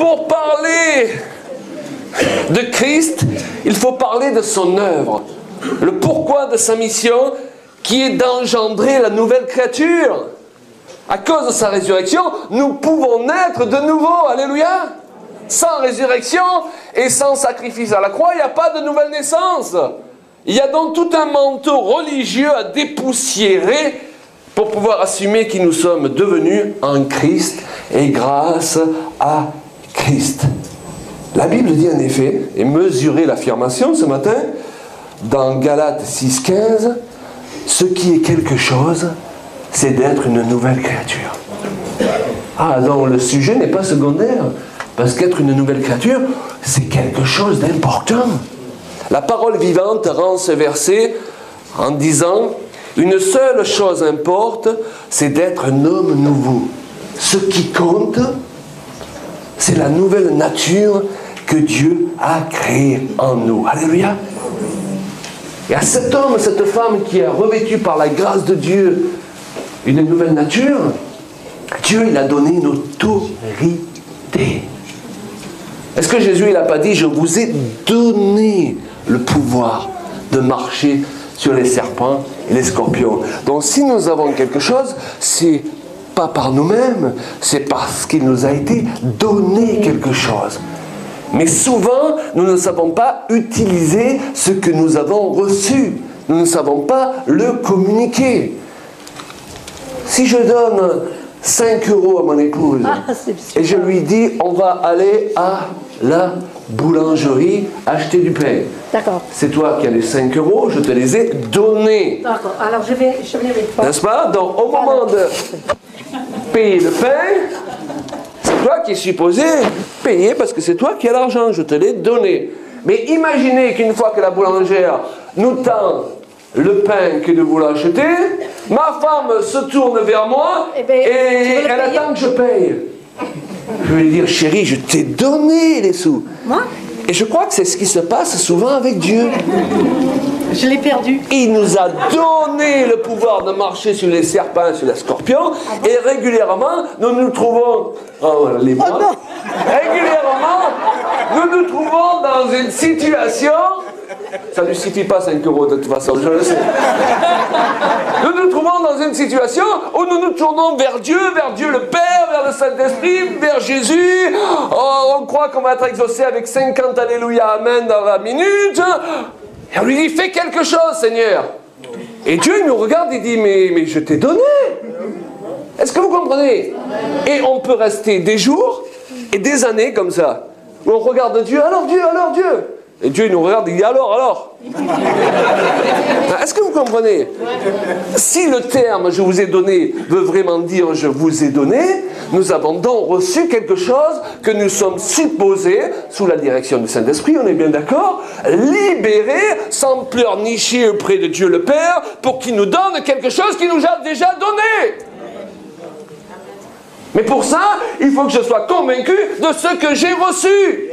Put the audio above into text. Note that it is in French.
pour parler de Christ, il faut parler de son œuvre. Le pourquoi de sa mission qui est d'engendrer la nouvelle créature. À cause de sa résurrection, nous pouvons naître de nouveau. Alléluia! Sans résurrection et sans sacrifice à la croix, il n'y a pas de nouvelle naissance. Il y a donc tout un manteau religieux à dépoussiérer pour pouvoir assumer qui nous sommes devenus en Christ et grâce à Christ. La Bible dit en effet, et mesurez l'affirmation ce matin, dans Galates 6,15, ce qui est quelque chose, c'est d'être une nouvelle créature. Ah, donc le sujet n'est pas secondaire, parce qu'être une nouvelle créature, c'est quelque chose d'important. La parole vivante rend ce verset en disant, une seule chose importe, c'est d'être un homme nouveau. Ce qui compte, c'est la nouvelle nature que Dieu a créée en nous. Alléluia. Et à cet homme, cette femme qui a revêtu par la grâce de Dieu une nouvelle nature, Dieu, il a donné une autorité. Est-ce que Jésus, il n'a pas dit, je vous ai donné le pouvoir de marcher sur les serpents et les scorpions? Donc si nous avons quelque chose, c'est pas par nous-mêmes, c'est parce qu'il nous a été donné quelque chose. Mais souvent, nous ne savons pas utiliser ce que nous avons reçu. Nous ne savons pas le communiquer. Si je donne 5 € à mon épouse et je lui dis, on va aller à la boulangerie acheter du pain. D'accord. C'est toi qui as les 5 €, je te les ai donnés. D'accord. Alors je viens avec toi. N'est-ce pas? Donc au moment de payer le pain, c'est toi qui es supposé payer parce que c'est toi qui as l'argent, je te l'ai donné. Mais imaginez qu'une fois que la boulangère nous tend le pain que nous voulons acheter, ma femme se tourne vers moi et elle attend que je paye. Je vais lui dire, chérie, je t'ai donné les sous. Moi? Et je crois que c'est ce qui se passe souvent avec Dieu. Je l'ai perdu. Il nous a donné le pouvoir de marcher sur les serpents, sur les scorpions, et régulièrement, nous nous trouvons... régulièrement, nous nous trouvons dans une situation... Ça ne lui suffit pas 5 € de toute façon, je le sais. Nous nous trouvons dans une situation où nous nous tournons vers Dieu le Père, vers le Saint-Esprit, vers Jésus. Oh, on croit qu'on va être exaucé avec 50 Alléluia, Amen dans la minute. Et on lui dit, fais quelque chose, Seigneur. Et Dieu il nous regarde et dit, mais je t'ai donné. Est-ce que vous comprenez? Et on peut rester des jours et des années comme ça, où on regarde Dieu, alors Dieu, alors Dieu. Et Dieu il nous regarde et dit alors. Est-ce que vous comprenez? Si le terme je vous ai donné veut vraiment dire je vous ai donné, nous avons donc reçu quelque chose que nous sommes supposés, sous la direction du Saint-Esprit, on est bien d'accord, libérer sans pleurnicher auprès de Dieu le Père pour qu'il nous donne quelque chose qu'il nous a déjà donné. Mais pour ça, il faut que je sois convaincu de ce que j'ai reçu.